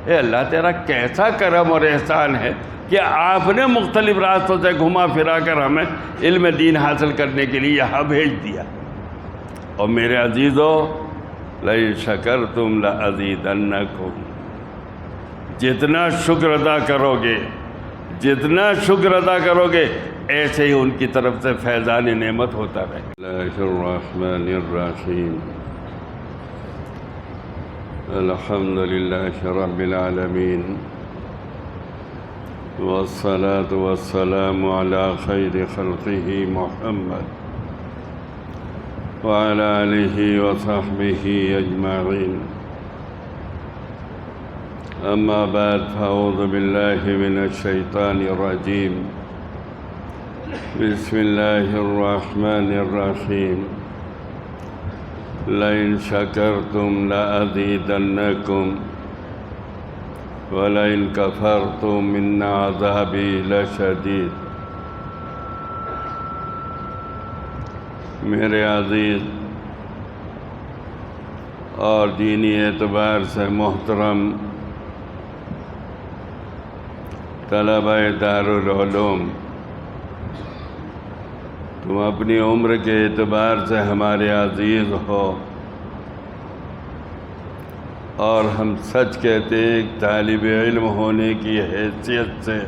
اے اللہ تیرا کیسا کرم اور احسان ہے کہ آپ نے مختلف راستوں سے گھما پھرا کر ہمیں علم دین حاصل کرنے کے لیے یہاں بھیج دیا۔ اور میرے عزیزو، لَئِن شَكَرْتُمْ لَأَزِيدَنَّكُمْ، جتنا شکر ادا کرو گے، جتنا شکر ادا کرو گے، ایسے ہی ان کی طرف سے فیضان نعمت ہوتا رہے۔ بسم اللہ الرحمن الرحیم، الحمد للہ رب العالمین، والصلاة والسلام علی خیر خلقہ محمد وعلی آلہ وصحبہ اجمعین، اما بعد فاعوذ باللہ من الشیطان الرجیم، بسم اللہ الرحمن الرحیم، لئن شکرتم لأزیدنکم وَلَئِن كَفَرْتُمْ إِنَّ عَذَابِي لَشَدِيدٌ۔ میرے عزیز اور دینی اعتبار سے محترم طلبہ دارالعلوم، تم اپنی عمر کے اعتبار سے ہمارے عزیز ہو، اور ہم سچ کہتے ہیں ایک طالب علم ہونے کی حیثیت سے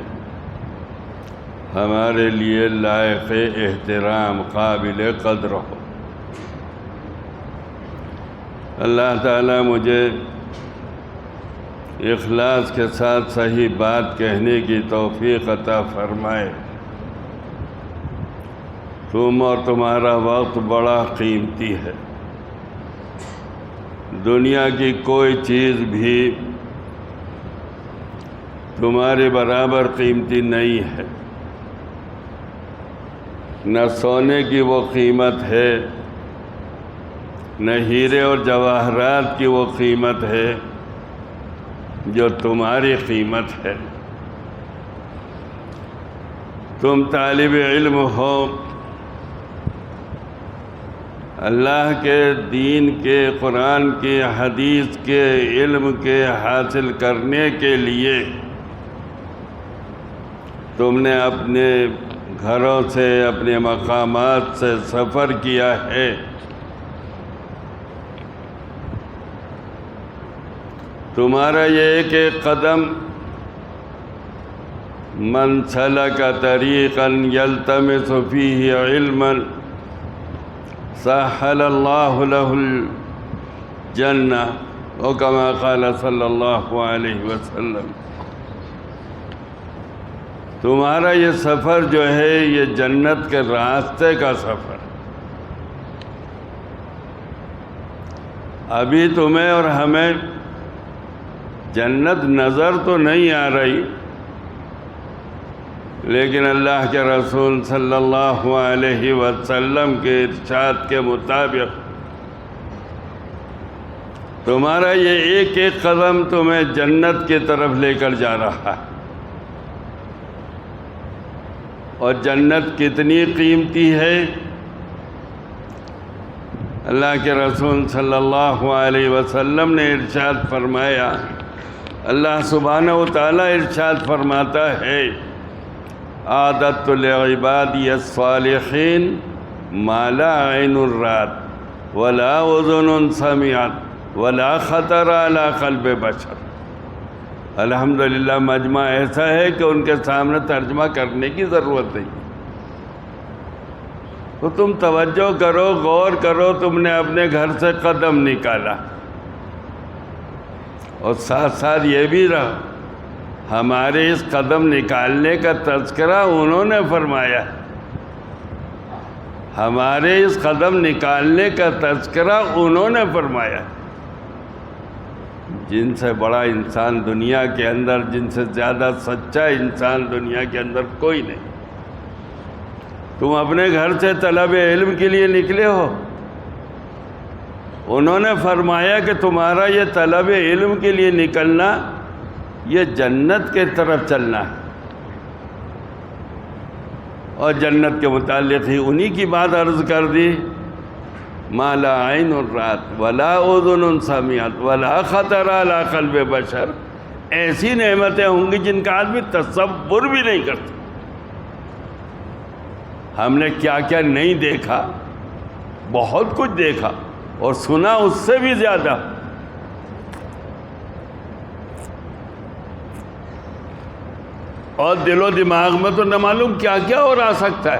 ہمارے لیے لائق احترام، قابل قدر ہو۔ اللہ تعالیٰ مجھے اخلاص کے ساتھ صحیح بات کہنے کی توفیق عطا فرمائے۔ تم اور تمہارا وقت بڑا قیمتی ہے، دنیا کی کوئی چیز بھی تمہارے برابر قیمتی نہیں ہے، نہ سونے کی وہ قیمت ہے، نہ ہیرے اور جواہرات کی وہ قیمت ہے جو تمہاری قیمت ہے۔ تم طالب علم ہو، اللہ کے دین کے، قرآن کے، حدیث کے علم کے حاصل کرنے کے لیے تم نے اپنے گھروں سے، اپنے مقامات سے سفر کیا ہے۔ تمہارا یہ ایک ایک قدم من سلک طریقا یلتمس فیہ علما سہل اللہ لہ الجنہ، او کما قال صلی اللہ علیہ وسلم۔ تمہارا یہ سفر جو ہے یہ جنت کے راستے کا سفر۔ ابھی تمہیں اور ہمیں جنت نظر تو نہیں آ رہی، لیکن اللہ کے رسول صلی اللہ علیہ وسلم کے ارشاد کے مطابق تمہارا یہ ایک ایک قدم تمہیں جنت کی طرف لے کر جا رہا ہے۔ اور جنت کتنی قیمتی ہے، اللہ کے رسول صلی اللہ علیہ وسلم نے ارشاد فرمایا، اللہ سبحانہ و تعالیٰ ارشاد فرماتا ہے، اعددت لعبادی الصالحین ما لا عین رأت ولا اذن سمعت ولا خطر علی قلب بشر۔ الحمدللہ مجمع ایسا ہے کہ ان کے سامنے ترجمہ کرنے کی ضرورت نہیں، تو تم توجہ کرو، غور کرو، تم نے اپنے گھر سے قدم نکالا، اور ساتھ ساتھ یہ بھی رہا ہمارے اس قدم نکالنے کا تذکرہ انہوں نے فرمایا، ہمارے اس قدم نکالنے کا تذکرہ انہوں نے فرمایا۔ جن سے بڑا انسان دنیا کے اندر، جن سے زیادہ سچا انسان دنیا کے اندر کوئی نہیں۔ تم اپنے گھر سے طلب علم کے لیے نکلے ہو، انہوں نے فرمایا کہ تمہارا یہ طلب علم کے لیے نکلنا یہ جنت کے طرف چلنا ہے، اور جنت کے متعلق ہی انہی کی بات عرض کر دی، ما لا عین رأت ولا اذن سمعت ولا خطر علی قلب بشر۔ ایسی نعمتیں ہوں گی جن کا آدمی تصور بھی نہیں کرتا۔ ہم نے کیا کیا نہیں دیکھا، بہت کچھ دیکھا اور سنا اس سے بھی زیادہ۔ اور دل و دماغ میں تو نہ معلوم کیا کیا اور آ سکتا ہے،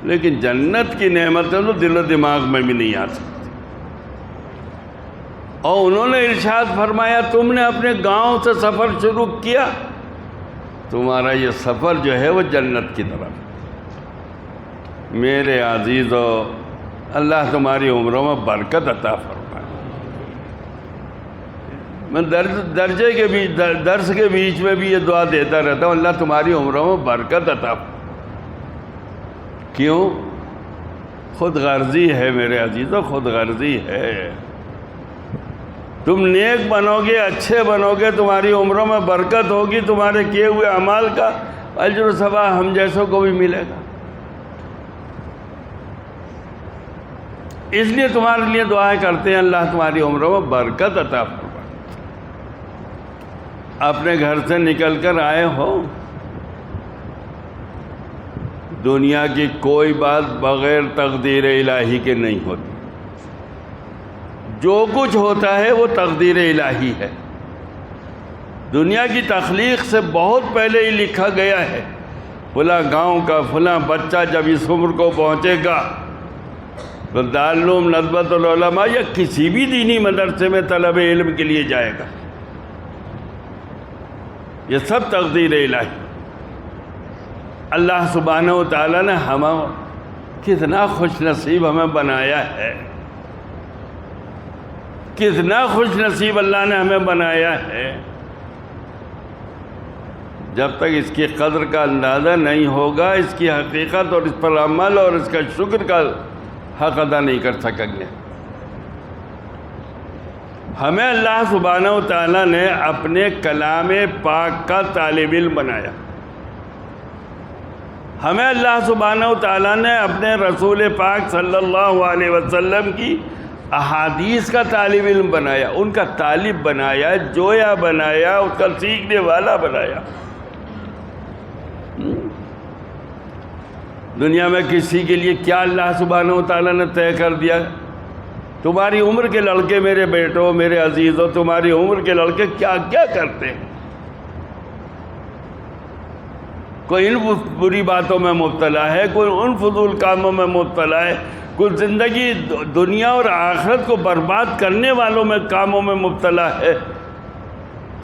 لیکن جنت کی نعمتیں تو دل و دماغ میں بھی نہیں آ سکتی۔ اور انہوں نے ارشاد فرمایا تم نے اپنے گاؤں سے سفر شروع کیا، تمہارا یہ سفر جو ہے وہ جنت کی طرف۔ میرے عزیزو، اللہ تمہاری عمروں میں برکت عطا فرمائے۔ میں درس کے بیچ میں بھی یہ دعا دیتا رہتا ہوں، اللہ تمہاری عمروں میں برکت عطا فرمائے۔ کیوں؟ خود غرضی ہے میرے عزیزو، خود غرضی ہے۔ تم نیک بنو گے، اچھے بنو گے، تمہاری عمروں میں برکت ہوگی، تمہارے کیے ہوئے اعمال کا اجر و ثواب ہم جیسوں کو بھی ملے گا۔ اس لیے تمہارے لیے دعائیں کرتے ہیں، اللہ تمہاری عمروں میں برکت عطا فرمائے۔ اپنے گھر سے نکل کر آئے ہو، دنیا کی کوئی بات بغیر تقدیر الہی کے نہیں ہوتی۔ جو کچھ ہوتا ہے وہ تقدیر الہی ہے۔ دنیا کی تخلیق سے بہت پہلے ہی لکھا گیا ہے، فلاں گاؤں کا فلاں بچہ جب اس عمر کو پہنچے گا تو دارالعلوم ندوۃ العلماء یا کسی بھی دینی مدرسے میں طلب علم کے لیے جائے گا۔ یہ سب تقدیر الہی۔ اللہ سبحانہ و تعالیٰ نے ہمیں کتنا خوش نصیب ہمیں بنایا ہے، کتنا خوش نصیب اللہ نے ہمیں بنایا ہے۔ جب تک اس کی قدر کا اندازہ نہیں ہوگا، اس کی حقیقت اور اس پر عمل اور اس کا شکر کا حق ادا نہیں کر سکیں گے۔ ہمیں اللہ سبحانہ و تعالیٰ نے اپنے کلام پاک کا طالب علم بنایا۔ ہمیں اللہ سبحانہ و تعالیٰ نے اپنے رسول پاک صلی اللہ علیہ وسلم کی احادیث کا طالب علم بنایا، ان کا طالب بنایا، جویا بنایا، اس کا سیکھنے والا بنایا۔ دنیا میں کسی کے لیے کیا اللہ سبحانہ و تعالیٰ نے طے کر دیا؟ تمہاری عمر کے لڑکے، میرے بیٹوں، میرے عزیزوں، تمہاری عمر کے لڑکے کیا کیا کرتے ہیں؟ کوئی ان بری باتوں میں مبتلا ہے، کوئی ان فضول کاموں میں مبتلا ہے، کوئی زندگی دنیا اور آخرت کو برباد کرنے والوں میں کاموں میں مبتلا ہے۔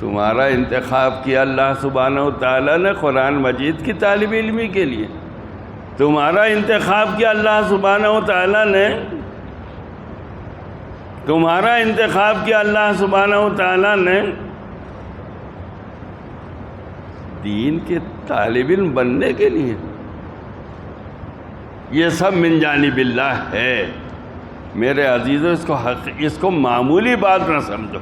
تمہارا انتخاب کیا اللہ سبحانہ و تعالیٰ نے قرآن مجید کی طالب علمی کے لیے، تمہارا انتخاب کیا اللہ سبحانہ و تعالیٰ نے، تمہارا انتخاب کیا اللہ سبحانہ و تعالیٰ نے دین کے طالب علم بننے کے لیے۔ یہ سب من جانب اللہ ہے میرے عزیزو، اس کو معمولی بات نہ سمجھو۔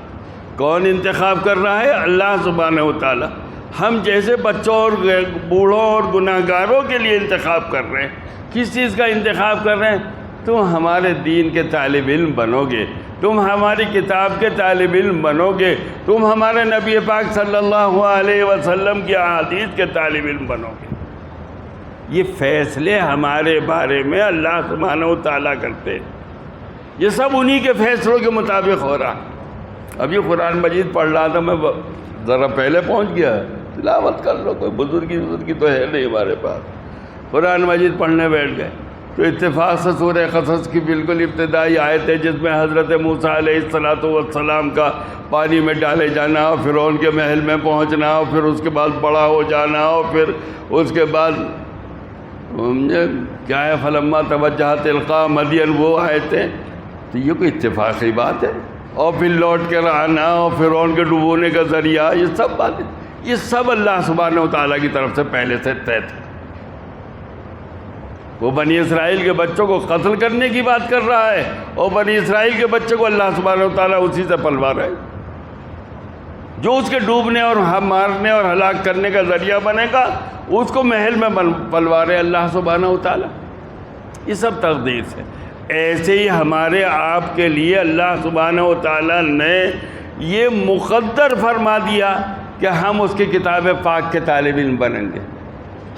کون انتخاب کر رہا ہے؟ اللہ سبحانہ و تعالیٰ۔ ہم جیسے بچوں اور بوڑھوں اور گناہ گاروں کے لیے انتخاب کر رہے ہیں۔ کس چیز کا انتخاب کر رہے ہیں؟ تم ہمارے دین کے طالب علم بنو گے، تم ہماری کتاب کے طالب علم بنو گے، تم ہمارے نبی پاک صلی اللہ علیہ وسلم کی احادیث کے طالب علم بنو گے۔ یہ فیصلے ہمارے بارے میں اللہ سبحانہ و تعالیٰ کرتے ہیں۔ یہ سب انہی کے فیصلوں کے مطابق ہو رہا۔ اب یہ قرآن مجید پڑھ رہا تھا، میں ذرا پہلے پہنچ گیا، تلاوت کر لو، کوئی بزرگی تو ہے نہیں ہمارے پاس۔ قرآن مجید پڑھنے بیٹھ گئے تو اتفاق سے سورہ قصص کی بالکل ابتدائی آیت ہے، جس میں حضرت موسیٰ علیہ السلام کا پانی میں ڈالے جانا اور فرعون کے محل میں پہنچنا اور پھر اس کے بعد بڑا ہو جانا اور پھر اس کے بعد کیا ہے فلما توجہ تلقاء مدین، وہ آیتیں۔ تو یہ کوئی اتفاقی بات ہے؟ اور پھر لوٹ کر آنا اور فرعون کے ڈبونے کا ذریعہ، یہ سب باتیں، یہ سب اللہ سبحانہ و تعالیٰ کی طرف سے پہلے سے طے تھے۔ وہ بنی اسرائیل کے بچوں کو قتل کرنے کی بات کر رہا ہے، اور بنی اسرائیل کے بچے کو اللہ سبحانہ و تعالیٰ اسی سے پلوا رہا ہے۔ جو اس کے ڈوبنے اور مارنے اور ہلاک کرنے کا ذریعہ بنے گا، اس کو محل میں پلوا رہے اللہ سبحانہ و تعالیٰ۔ یہ سب تقدیر سے۔ ایسے ہی ہمارے آپ کے لیے اللہ سبحانہ و تعالیٰ نے یہ مقدر فرما دیا کہ ہم اس کی کتاب پاک کے طالب علم بنیں گے،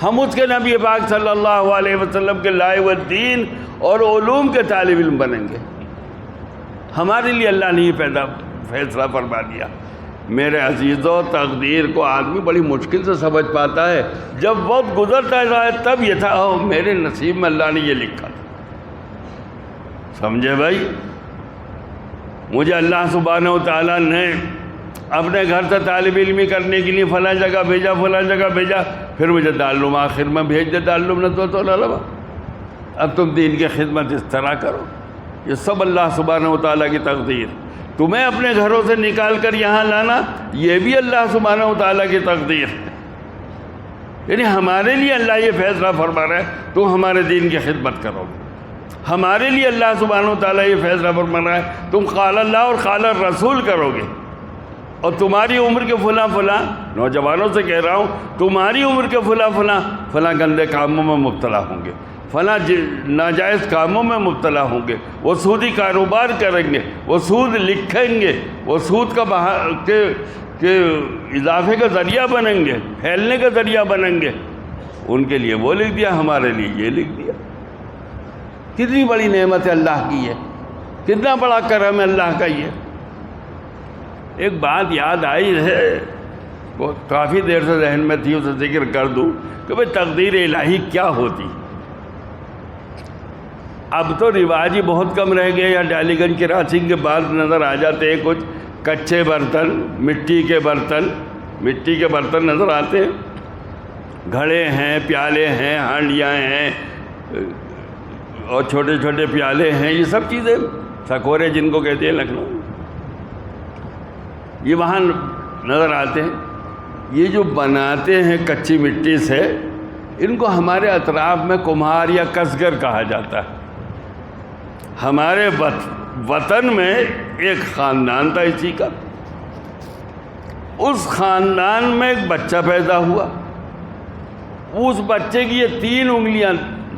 ہم اس کے نبی پاک صلی اللہ علیہ وسلم کے لائے ہوئے دین اور علوم کے طالب علم بنیں گے۔ ہمارے لیے اللہ نے یہ فیصلہ فرما دیا۔ میرے عزیزو، تقدیر کو آدمی بڑی مشکل سے سمجھ پاتا ہے، جب وقت گزرتا ہے تب یہ تھا میرے نصیب میں اللہ نے یہ لکھا تھا۔ سمجھے بھائی؟ مجھے اللہ سبحانہ و تعالیٰ نے اپنے گھر سے طالب علمی کرنے کے لیے فلاں جگہ بھیجا، فلاں جگہ بھیجا، پھر مجھے دارالعلوم آخر میں بھیج دے، دارالعلوم ندوۃ العلماء۔ اب تم دین کی خدمت اس طرح کرو۔ یہ سب اللہ سبحانہ و تعالیٰ کی تقدیر۔ تمہیں اپنے گھروں سے نکال کر یہاں لانا، یہ بھی اللہ سبحانہ و تعالیٰ کی تقدیر ہے۔ یعنی ہمارے لیے اللہ یہ فیصلہ فرما رہا ہے تم ہمارے دین کی خدمت کرو گے۔ ہمارے لیے اللہ سبحانہ و تعالیٰ یہ فیصلہ فرما رہا ہے تم قال اللہ اور قال الرسول کرو گے، اور تمہاری عمر کے فلاں نوجوانوں سے کہہ رہا ہوں، تمہاری عمر کے فلاں گندے کاموں میں مبتلا ہوں گے، فلاں ناجائز کاموں میں مبتلا ہوں گے، وہ سودی کاروبار کریں گے، وہ سود لکھیں گے، وہ سود کے اضافے کا ذریعہ بنیں گے، پھیلنے کا ذریعہ بنیں گے۔ ان کے لیے وہ لکھ دیا، ہمارے لیے یہ لکھ دیا۔ کتنی بڑی نعمت ہے اللہ کی ہے، کتنا بڑا کرم ہے اللہ کا یہ۔ ایک بات یاد آئی ہے، وہ کافی دیر سے ذہن میں تھی، اسے ذکر کر دوں کہ بھئی تقدیر الہی کیا ہوتی۔ اب تو رواج ہی بہت کم رہ گئے، یا ڈالی گنج کراچنگ کے بعد نظر آ جاتے ہیں کچھ کچے برتن، مٹی کے برتن نظر آتے ہیں، گھڑے ہیں، پیالے ہیں، ہانڈیاں ہیں، اور چھوٹے چھوٹے پیالے ہیں، یہ سب چیزیں سکورے جن کو کہتے ہیں لکھنؤ، یہ وہاں نظر آتے ہیں۔ یہ جو بناتے ہیں کچی مٹی سے، ان کو ہمارے اطراف میں کمہار یا کسگر کہا جاتا ہے۔ ہمارے وطن میں ایک خاندان تھا اسی کا، اس خاندان میں ایک بچہ پیدا ہوا، اس بچے کی یہ 3 انگلیاں،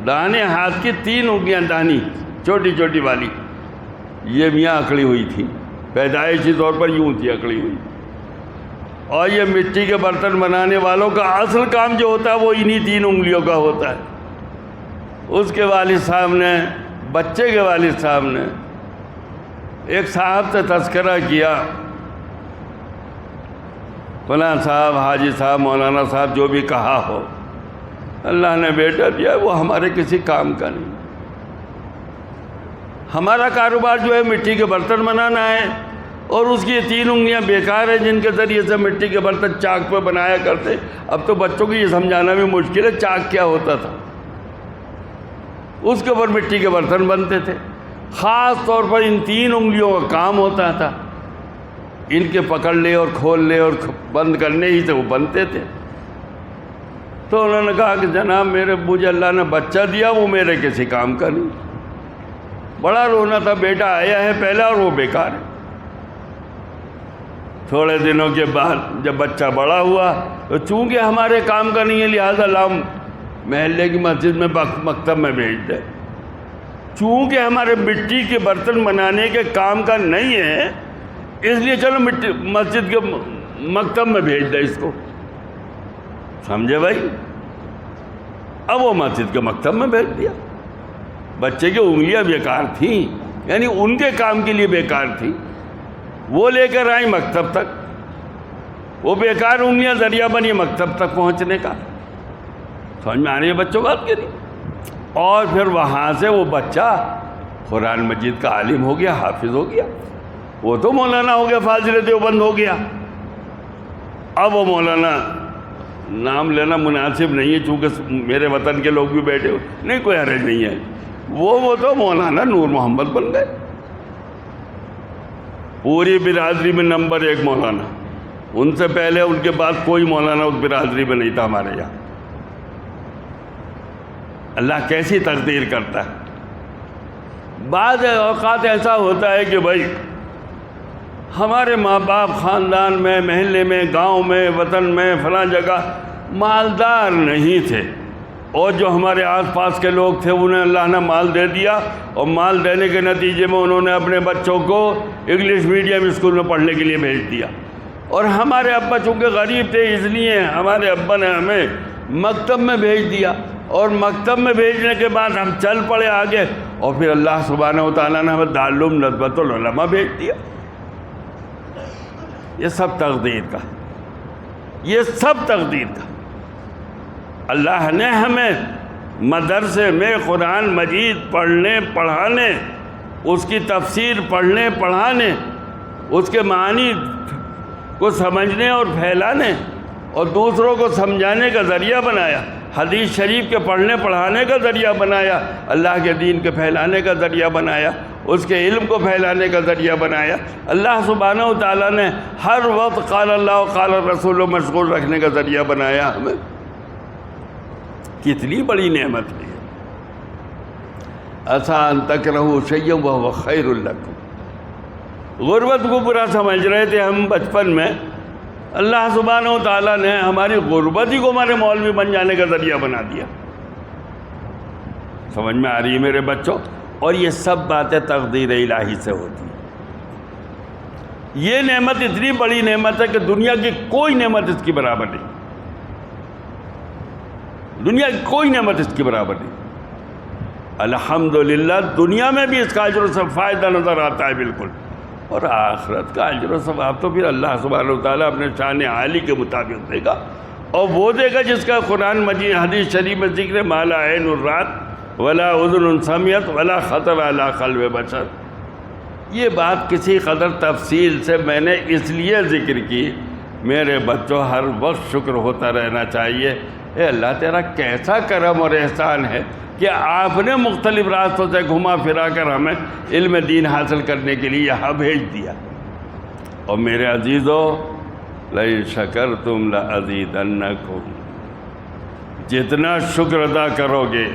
دانے ہاتھ کی 3 انگلیاں دانی چھوٹی چھوٹی والی، یہ میاں اکڑی ہوئی تھی، پیدائشی طور پر یوں تھی اکڑی ہوئی۔ اور یہ مٹی کے برتن بنانے والوں کا اصل کام جو ہوتا ہے وہ انہی 3 انگلیوں کا ہوتا ہے۔ اس کے والد صاحب نے، بچے کے والد صاحب نے ایک صاحب سے تذکرہ کیا، فلاں صاحب، حاجی صاحب، مولانا صاحب، جو بھی کہا ہو، اللہ نے بیٹا دیا، وہ ہمارے کسی کام کا نہیں۔ ہمارا کاروبار جو ہے مٹی کے برتن بنانا ہے، اور اس کی 3 انگلیاں بیکار ہیں جن کے ذریعے سے مٹی کے برتن چاک پہ بنایا کرتے۔ اب تو بچوں کو یہ سمجھانا بھی مشکل ہے چاک کیا ہوتا تھا۔ اس کے اوپر مٹی کے برتن بنتے تھے، خاص طور پر ان 3 انگلیوں کا کام ہوتا تھا، ان کے پکڑ لے اور کھول لے اور بند کرنے ہی سے وہ بنتے تھے۔ تو انہوں نے کہا کہ جناب مجھے اللہ نے بچہ دیا، وہ میرے کسی کام کا نہیں۔ بڑا رونا تھا، بیٹا آیا ہے پہلا اور وہ بیکار ہے۔ تھوڑے دنوں کے بعد جب بچہ بڑا ہوا تو چونکہ ہمارے کام کا نہیں ہے لہٰذا لاؤ محلے کی مسجد میں مکتب میں بھیج دے، چونکہ ہمارے مٹی کے برتن بنانے کے کام کا نہیں ہے اس لیے چلو مسجد کے مکتب میں بھیج دے اس کو۔ سمجھے بھائی؟ اب وہ مسجد کے مکتب میں بھیج دیا۔ بچے کی انگلیاں بیکار تھیں، یعنی ان کے کام کے لیے بیکار تھی، وہ لے کر آئی مکتب تک، وہ بیکار انگلیاں ذریعہ بنی مکتب تک پہنچنے کا۔ سمجھ میں آ رہی ہے بچوں بات کے نہیں؟ اور پھر وہاں سے وہ بچہ قرآن مجید کا عالم ہو گیا، حافظ ہو گیا، وہ تو مولانا ہو گیا، فاضل دیوبند ہو گیا۔ اب وہ مولانا نام لینا مناسب نہیں ہے چونکہ میرے وطن کے لوگ بھی بیٹھے ہوئے، نہیں کوئی حرج نہیں ہے، وہ تو مولانا نور محمد بن گئے، پوری برادری میں نمبر 1 مولانا۔ ان سے پہلے ان کے بعد کوئی مولانا اس برادری میں نہیں تھا ہمارے یہاں۔ اللہ کیسی تقدیر کرتا ہے۔ بعض اوقات ایسا ہوتا ہے کہ بھائی ہمارے ماں باپ خاندان میں، محلے میں، گاؤں میں، وطن میں، فلاں جگہ مالدار نہیں تھے، اور جو ہمارے آس پاس کے لوگ تھے انہیں اللہ نے مال دے دیا، اور مال دینے کے نتیجے میں انہوں نے اپنے بچوں کو انگلش میڈیم اسکول میں پڑھنے کے لیے بھیج دیا۔ اور ہمارے ابا چونکہ غریب تھے اس لیے ہمارے ابا نے ہمیں مکتب میں بھیج دیا، اور مکتب میں بھیجنے کے بعد ہم چل پڑے آگے، اور پھر اللہ سبحانہ و تعالیٰ نے ہمیں دارالعلوم ندوۃ العلماء بھیج دیا۔ یہ سب تقدیر کا، یہ سب تقدیر کا۔ اللہ نے ہمیں مدرسے میں قرآن مجید پڑھنے پڑھانے، اس کی تفسیر پڑھنے پڑھانے، اس کے معنی کو سمجھنے اور پھیلانے اور دوسروں کو سمجھانے کا ذریعہ بنایا، حدیث شریف کے پڑھنے پڑھانے کا ذریعہ بنایا، اللہ کے دین کے پھیلانے کا ذریعہ بنایا، اس کے علم کو پھیلانے کا ذریعہ بنایا۔ اللہ سبحانہ و تعالیٰ نے ہر وقت قال اللہ و قال الرسول مشغول رکھنے کا ذریعہ بنایا ہمیں۔ کتنی بڑی نعمت ہے۔ عسیٰ ان تکرہوا شیئا وہو خیر لکم۔ غربت کو برا سمجھ رہے تھے ہم بچپن میں، اللہ سبحانہ و تعالیٰ نے ہماری غربت ہی کو ہمارے مولوی بن جانے کا ذریعہ بنا دیا۔ سمجھ میں آ رہی ہے میرے بچوں؟ اور یہ سب باتیں تقدیر الہی سے ہوتی ہیں۔ یہ نعمت اتنی بڑی نعمت ہے کہ دنیا کی کوئی نعمت اس کی برابر نہیں، دنیا کی کوئی نعمت اس کی برابر نہیں۔ الحمدللہ دنیا میں بھی اس کا اجر و ثواب فائدہ نظر آتا ہے بالکل، اور آخرت کا اجر و ثواب تو پھر اللہ سبحانہ و تعالیٰ اپنے شان عالی کے مطابق دے گا، اور وہ دے گا جس کا قرآن مجید حدیث شریف میں ذکر ما لا عین رأت ولا اذن سمعت ولا خطر علی قلب بشر۔ یہ بات کسی قدر تفصیل سے میں نے اس لیے ذکر کی، میرے بچوں ہر وقت شکر ہوتا رہنا چاہیے۔ اے اللہ تیرا کیسا کرم اور احسان ہے کہ آپ نے مختلف راستوں سے گھما پھرا کر ہمیں علم دین حاصل کرنے کے لیے یہاں بھیج دیا۔ اور میرے عزیزو، لئن شکرتم لأزیدنکم، جتنا شکر ادا کرو گے،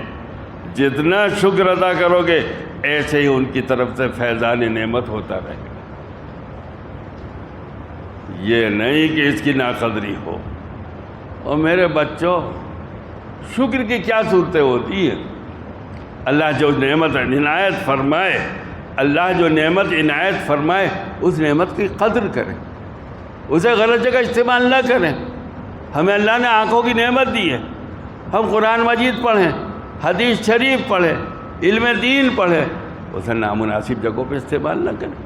جتنا شکر ادا کرو گے، ایسے ہی ان کی طرف سے فیضان نعمت ہوتا رہے گا۔ یہ نہیں کہ اس کی ناقدری ہو۔ اور میرے بچوں، شکر کی کیا صورتیں ہوتی ہیں؟ اللہ جو نعمت عنایت فرمائے، اللہ جو نعمت عنایت فرمائے، اس نعمت کی قدر کریں، اسے غلط جگہ استعمال نہ کریں۔ ہمیں اللہ نے آنکھوں کی نعمت دی ہے، ہم قرآن مجید پڑھیں، حدیث شریف پڑھیں، علم دین پڑھیں، اسے نامناسب جگہوں پہ استعمال نہ کریں۔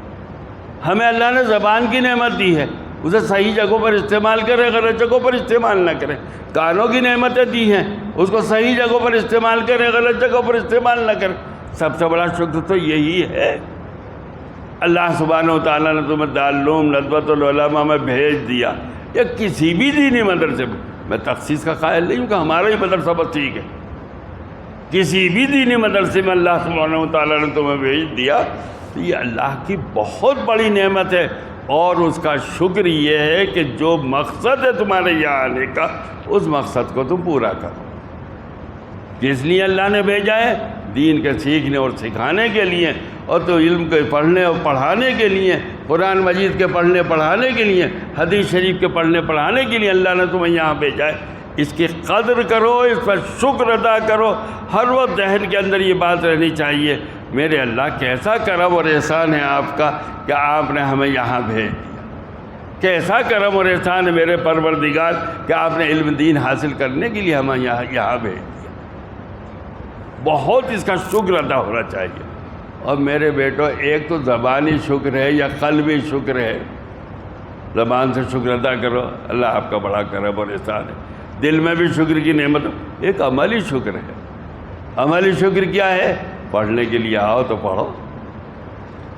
ہمیں اللہ نے زبان کی نعمت دی ہے، اسے صحیح جگہوں پر استعمال کریں، غلط جگہوں پر استعمال نہ کریں۔ کانوں کی نعمتیں دی ہیں، اس کو صحیح جگہوں پر استعمال کریں، غلط جگہوں پر استعمال نہ کریں۔ سب سے بڑا شکر تو یہی ہے، اللہ سبحانہ و تعالیٰ نے تمہیں دارالعلوم ندوۃ العلماء میں بھیج دیا، یا کسی بھی دینی مدرسے میں تخصیص کا قائل نہیں ہوں کہ ہمارا ہی مدرسہ بس ٹھیک ہے، کسی بھی دینی مدرسے میں اللہ سبحانہ و تعالیٰ نے تمہیں بھیج دیا، تو یہ اللہ کی بہت بڑی نعمت ہے۔ اور اس کا شکر یہ ہے کہ جو مقصد ہے تمہارے یہاں آنے کا، اس مقصد کو تم پورا کرو۔ کس لیے اللہ نے بھیجا ہے؟ دین کے سیکھنے اور سکھانے کے لیے، اور تو علم کے پڑھنے اور پڑھانے کے لیے، قرآن مجید کے پڑھنے پڑھانے کے لیے، حدیث شریف کے پڑھنے پڑھانے کے لیے اللہ نے تمہیں یہاں بھیجا ہے۔ اس کی قدر کرو، اس پر شکر ادا کرو۔ ہر وقت ذہن کے اندر یہ بات رہنی چاہیے، میرے اللہ کیسا کرم اور احسان ہے آپ کا کہ آپ نے ہمیں یہاں بھیج دیا، کیسا کرم اور احسان ہے میرے پروردگار کہ آپ نے علم دین حاصل کرنے کے لیے ہمیں یہاں بھیج دیا۔ بہت اس کا شکر ادا ہونا چاہیے۔ اور میرے بیٹو، ایک تو زبانی شکر ہے یا قلبی شکر ہے، زبان سے شکر ادا کرو، اللہ آپ کا بڑا کرم اور احسان ہے۔ دل میں بھی شکر کی نعمت، ایک عملی شکر ہے۔ عملی شکر کیا ہے؟ پڑھنے کے لیے آؤ تو پڑھو،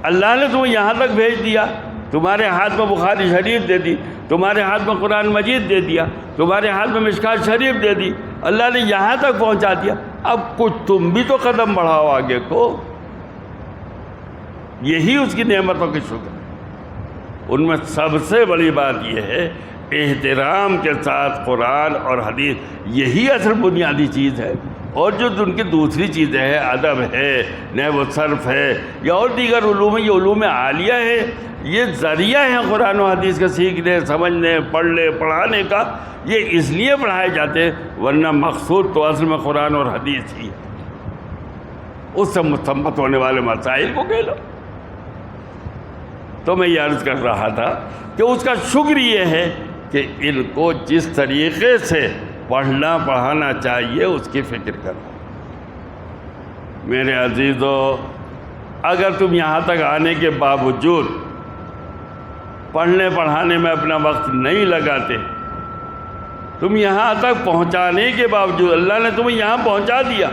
اللہ نے تمہیں یہاں تک بھیج دیا، تمہارے ہاتھ میں بخاری شریف دے دی، تمہارے ہاتھ میں قرآن مجید دے دیا، تمہارے ہاتھ میں مشکات شریف دے دی، اللہ نے یہاں تک پہنچا دیا۔ اب کچھ تم بھی تو قدم بڑھاؤ آگے کو، یہی اس کی نعمتوں کی شکر ہے۔ ان میں سب سے بڑی بات یہ ہے، احترام کے ساتھ قرآن اور حدیث، یہی اصل بنیادی چیز ہے۔ اور جو ان کی دوسری چیزیں ہیں، ادب ہے، نحو و صرف ہے، یا اور دیگر علوم ہے، یہ علوم عالیہ ہے، یہ ذریعہ ہے قرآن و حدیث کا سیکھنے، سمجھنے، پڑھنے، پڑھانے کا، یہ اس لیے پڑھائے جاتے ہیں، ورنہ مقصود تو اصل میں قرآن اور حدیث ہی ہے۔ اس سے مستنبط ہونے والے مسائل کو کہہ لو۔ تو میں یہ عرض کر رہا تھا کہ اس کا شکر یہ ہے کہ ان کو جس طریقے سے پڑھنا پڑھانا چاہیے اس کی فکر کرو۔ میرے عزیزو، اگر تم یہاں تک آنے کے باوجود پڑھنے پڑھانے میں اپنا وقت نہیں لگاتے، تم یہاں تک پہنچانے کے باوجود اللہ نے تمہیں یہاں پہنچا دیا،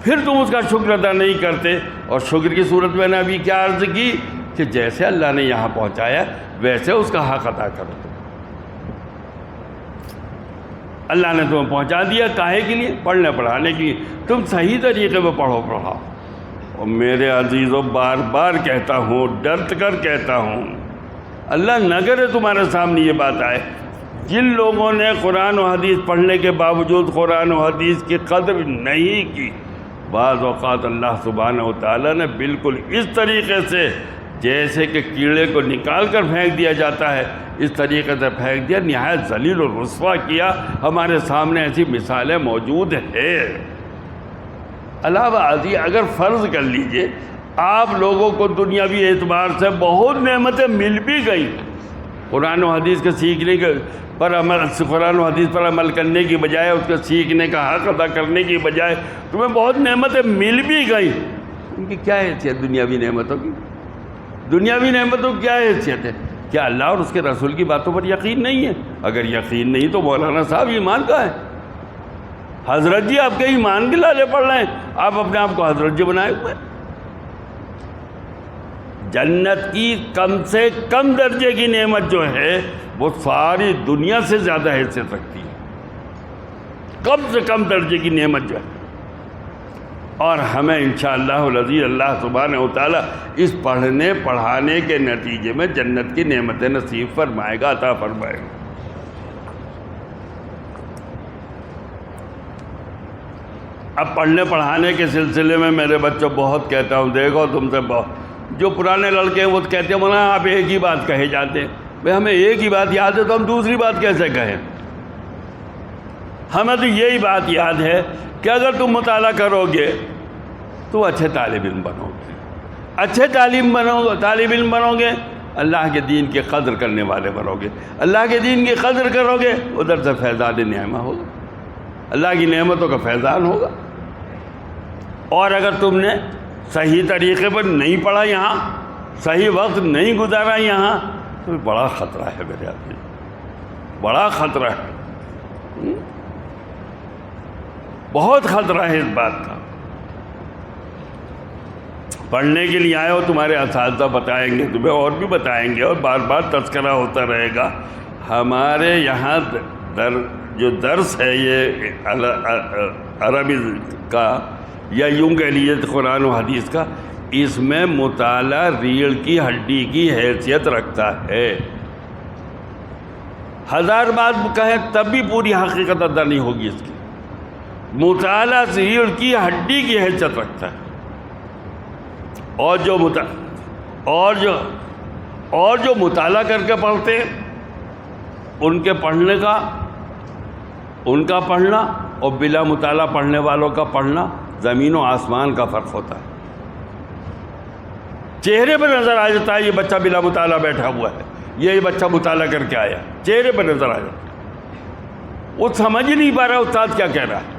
پھر تم اس کا شکر ادا نہیں کرتے، اور شکر کی صورت میں نے ابھی کیا عرض کی کہ جیسے اللہ نے یہاں پہنچایا ویسے اس کا حق ادا کرو۔ اللہ نے تمہیں پہنچا دیا، کاہے کے لیے؟ پڑھنے پڑھانے کے لیے۔ تم صحیح طریقے میں پڑھو پڑھاؤ۔ اور میرے عزیزوں، بار بار کہتا ہوں، ڈرت کر کہتا ہوں، اللہ نہ کرے تمہارے سامنے یہ بات آئے، جن لوگوں نے قرآن و حدیث پڑھنے کے باوجود قرآن و حدیث کی قدر نہیں کی، بعض اوقات اللہ سبحانہ و تعالیٰ نے بالکل اس طریقے سے جیسے کہ کیڑے کو نکال کر پھینک دیا جاتا ہے، اس طریقے سے پھینک دیا، نہایت ذلیل و رسوا کیا۔ ہمارے سامنے ایسی مثالیں موجود ہیں۔ علاوہ ازیں اگر فرض کر لیجئے آپ لوگوں کو دنیاوی اعتبار سے بہت نعمتیں مل بھی گئی، قرآن و حدیث کے سیکھنے کے پر عمل، قرآن و حدیث پر عمل کرنے کی بجائے اس کے سیکھنے کا حق ادا کرنے کی بجائے تمہیں بہت نعمتیں مل بھی گئیں، ان کی کیا حیثیت دنیاوی نعمتوں کی؟ دنیاوی نعمتوں کی کیا حیثیت ہے؟ کیا اللہ اور اس کے رسول کی باتوں پر یقین نہیں ہے؟ اگر یقین نہیں تو مولانا صاحب ایمان کا ہے؟ حضرت جی آپ کے ایمان کے لالے پڑھ رہے ہیں، آپ اپنے آپ کو حضرت جی بنائے ہوئے۔ جنت کی کم سے کم درجے کی نعمت جو ہے وہ ساری دنیا سے زیادہ حیثیت رکھتی ہے، کم سے کم درجے کی نعمت جو ہے۔ اور ہمیں انشاءاللہ العزیز اللہ سبحانہ و تعالیٰ اس پڑھنے پڑھانے کے نتیجے میں جنت کی نعمتیں نصیب فرمائے گا، عطا فرمائے گا۔ اب پڑھنے پڑھانے کے سلسلے میں میرے بچوں بہت کہتا ہوں، دیکھو تم سے بہت جو پرانے لڑکے ہیں وہ کہتے ہیں مولانا آپ ایک ہی بات کہے جاتے ہیں۔ بھئی ہمیں ایک ہی بات یاد ہے تو ہم دوسری بات کیسے کہیں؟ ہمیں تو یہی بات یاد ہے کہ اگر تم مطالعہ کرو گے تو اچھے طالب علم بنو گے، اچھے طالب علم بنو گے، اللہ کے دین کی قدر کرنے والے بنو گے، اللہ کے دین کی قدر کرو گے، ادھر سے فیضان نعمہ ہوگا، اللہ کی نعمتوں کا فیضان ہوگا۔ اور اگر تم نے صحیح طریقے پر نہیں پڑھا، یہاں صحیح وقت نہیں گزارا یہاں، تو بڑا خطرہ ہے میرے آدمی، بڑا خطرہ ہے، بہت خطرہ ہے اس بات کا۔ پڑھنے کے لیے آئے ہو، تمہارے اساتذہ بتائیں گے، تمہیں اور بھی بتائیں گے، اور بار بار تذکرہ ہوتا رہے گا۔ ہمارے یہاں جو درس ہے یہ عربی کا، یا یوں کہہ لیجیے قرآن و حدیث کا، اس میں مطالعہ ریڑھ کی ہڈی کی حیثیت رکھتا ہے۔ ہزار بات کہیں تب بھی پوری حقیقت ادا نہیں ہوگی اس کی۔ مطالعہ ریڑھ کی ہڈی کی حیثیت رکھتا ہے، اور جو مطالعہ کر کے پڑھتے ہیں ان کے پڑھنے کا، ان کا پڑھنا اور بلا مطالعہ پڑھنے والوں کا پڑھنا زمین و آسمان کا فرق ہوتا ہے۔ چہرے پہ نظر آ جاتا ہے یہ بچہ بلا مطالعہ بیٹھا ہوا ہے، یہ بچہ مطالعہ کر کے آیا، چہرے پہ نظر آ جاتا ہے، وہ سمجھ ہی نہیں پا رہا استاد کیا کہہ رہا ہے۔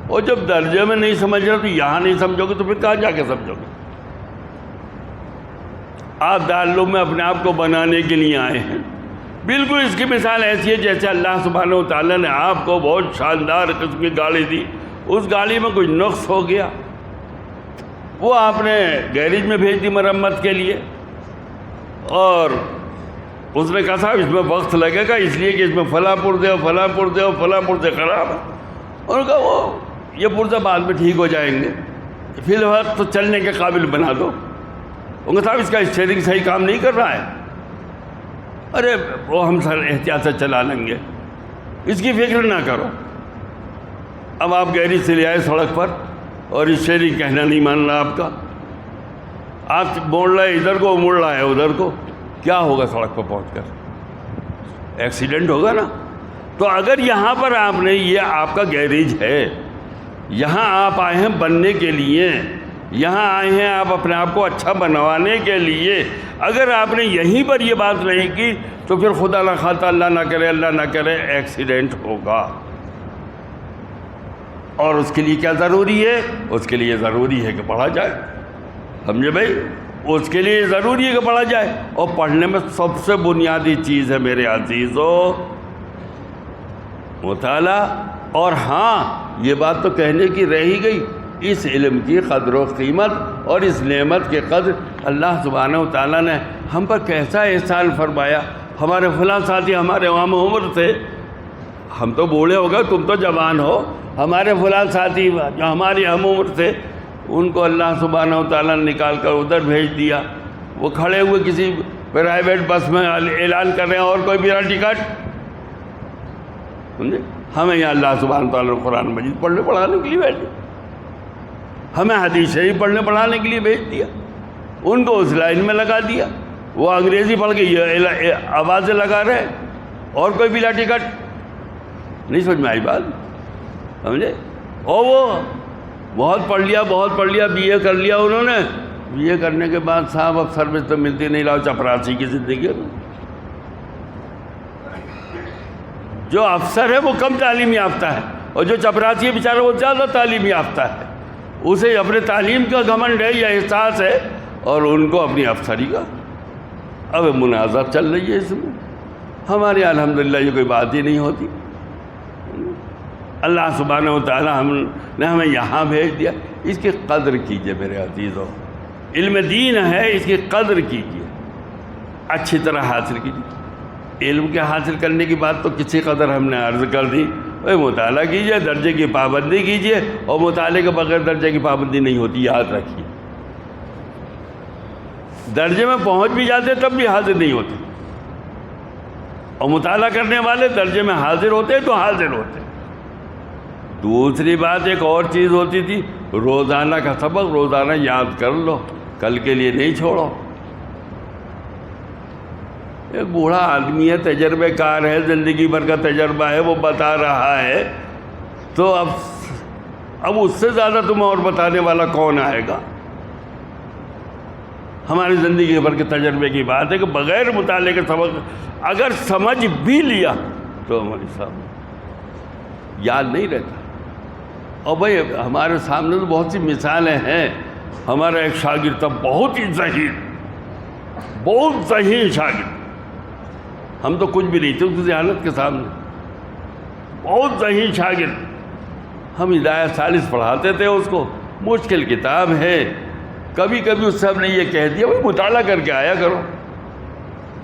اور جب درجے میں نہیں سمجھ رہا تو یہاں نہیں سمجھو گے تو پھر کہاں جا کے سمجھو گے؟ آپ دارالعلوم میں اپنے آپ کو بنانے کے لیے آئے ہیں، بالکل اس کی مثال ایسی ہے جیسے اللہ سبحانہ و تعالیٰ نے آپ کو بہت شاندار قسم کی گاڑی دی، اس گاڑی میں کوئی نقص ہو گیا، وہ آپ نے گیریج میں بھیج دی مرمت کے لیے، اور اس نے کہا صاحب اس میں وقت لگے گا اس لیے کہ اس میں فلاں پرزے اور فلاں پرزے اور فلاں پرزے خراب ہیں۔ انہوں نے کہا وہ یہ پرزے بعد میں ٹھیک ہو جائیں گے، فی الوقت تو چلنے کے قابل بنا دو۔ انہوں نے کہا صاحب اس کا اسٹیئرنگ صحیح کام نہیں کر رہا ہے۔ ارے وہ ہم سر احتیاط سے چلا لیں گے، اس کی فکر نہ کرو۔ اب آپ گیریج سے لے آئے سڑک پر اور اسٹیئرنگ کہنا نہیں مان رہا آپ کا، آپ موڑ رہے ادھر کو، مڑ رہا ہے ادھر کو، کیا ہوگا سڑک پر پہنچ کر؟ ایکسیڈنٹ ہوگا نا۔ تو اگر یہاں پر آپ نے، یہ آپ کا گیریج ہے، یہاں آپ آئے ہیں بننے کے لیے، یہاں آئے ہیں آپ اپنے آپ کو اچھا بنوانے کے لیے، اگر آپ نے یہیں پر یہ بات نہیں کی تو پھر خدا نہ خواستہ، اللہ نہ کرے ایکسیڈنٹ ہوگا۔ اور اس کے لیے کیا ضروری ہے؟ اس کے لیے ضروری ہے کہ پڑھا جائے، سمجھے بھائی؟ اس کے لیے ضروری ہے کہ پڑھا جائے، اور پڑھنے میں سب سے بنیادی چیز ہے میرے عزیزو مطالعہ۔ اور ہاں یہ بات تو کہنے کی رہ ہی گئی، اس علم کی قدر و قیمت اور اس نعمت کے قدر اللہ سبحانہ و تعالیٰ نے ہم پر کیسا احسان فرمایا۔ ہمارے فلاں ساتھی ہمارے ہم عمر تھے، ہم تو بوڑھے ہو گئے، تم تو جوان ہو، ہمارے فلاں ساتھی جو ہماری ہم عمر تھے ان کو اللہ سبحانہ و تعالیٰ نے نکال کر ادھر بھیج دیا، وہ کھڑے ہوئے کسی پرائیویٹ بس میں اعلان کر رہے ہیں اور کوئی میرا ٹکٹ، سمجھے؟ ہمیں یہاں اللہ سبحانہ و تعالیٰ نے قرآن مجید پڑھنے پڑھانے کے لیے بھیج دیا، ہمیں حدیث شریف پڑھنے پڑھانے کے لیے بھیج دیا، ان کو اس لائن میں لگا دیا، وہ انگریزی پڑھ کے یہ آوازیں لگا رہے اور کوئی بلا ٹکٹ۔ نہیں سمجھ میں آئی بات؟ سمجھے؟ اور وہ بہت پڑھ لیا، بی اے کر لیا انہوں نے، بی اے کرنے کے بعد صاحب اب سروس تو ملتی نہیں، لاؤ چپراسی کی زندگی میں۔ جو افسر ہے وہ کم تعلیم یافتہ ہے، اور جو چپراسی ہے بیچارہ وہ زیادہ تعلیم یافتہ ہے، اسے اپنے تعلیم کا گھمنڈ ہے یا احساس ہے، اور ان کو اپنی افسری کا۔ اب مناظر چل رہی ہے اس میں، ہمارے الحمدللہ یہ کوئی بات ہی نہیں ہوتی۔ اللہ سبحانہ و تعالیٰ نے ہمیں یہاں بھیج دیا، اس کی قدر کیجئے میرے عزیزو، علم دین ہے، اس کی قدر کیجئے، اچھی طرح حاصل کیجئے۔ علم کے حاصل کرنے کی بات تو کسی قدر ہم نے عرض کر دی، مطالعہ کیجئے، درجے کی پابندی کیجئے، اور مطالعے کے بغیر درجے کی پابندی نہیں ہوتی، یاد رکھیے۔ درجے میں پہنچ بھی جاتے تب بھی حاضر نہیں ہوتے، اور مطالعہ کرنے والے درجے میں حاضر ہوتے تو حاضر ہوتے۔ دوسری بات ایک اور چیز ہوتی تھی، روزانہ کا سبق روزانہ یاد کر لو، کل کے لیے نہیں چھوڑو۔ ایک بوڑھا آدمی ہے، تجربے کار ہے، زندگی بھر کا تجربہ ہے، وہ بتا رہا ہے، تو اب اس سے زیادہ تمہیں اور بتانے والا کون آئے گا؟ ہماری زندگی بھر کے تجربے کی بات ہے کہ بغیر مطالعے کے سبق اگر سمجھ بھی لیا تو ہماری صاحب یاد نہیں رہتا۔ اور بھائی ہمارے سامنے تو بہت سی مثالیں ہیں۔ ہمارا ایک شاگرد تھا، بہت ہی ذہین شاگرد، ہم تو کچھ بھی نہیں تھے اس کی ذہانت کے سامنے، بہت ذہین شاگرد۔ ہم ہدایت ثالث پڑھاتے تھے اس کو، مشکل کتاب ہے، کبھی کبھی اس سے ہم نے یہ کہہ دیا بھائی مطالعہ کر کے آیا کرو،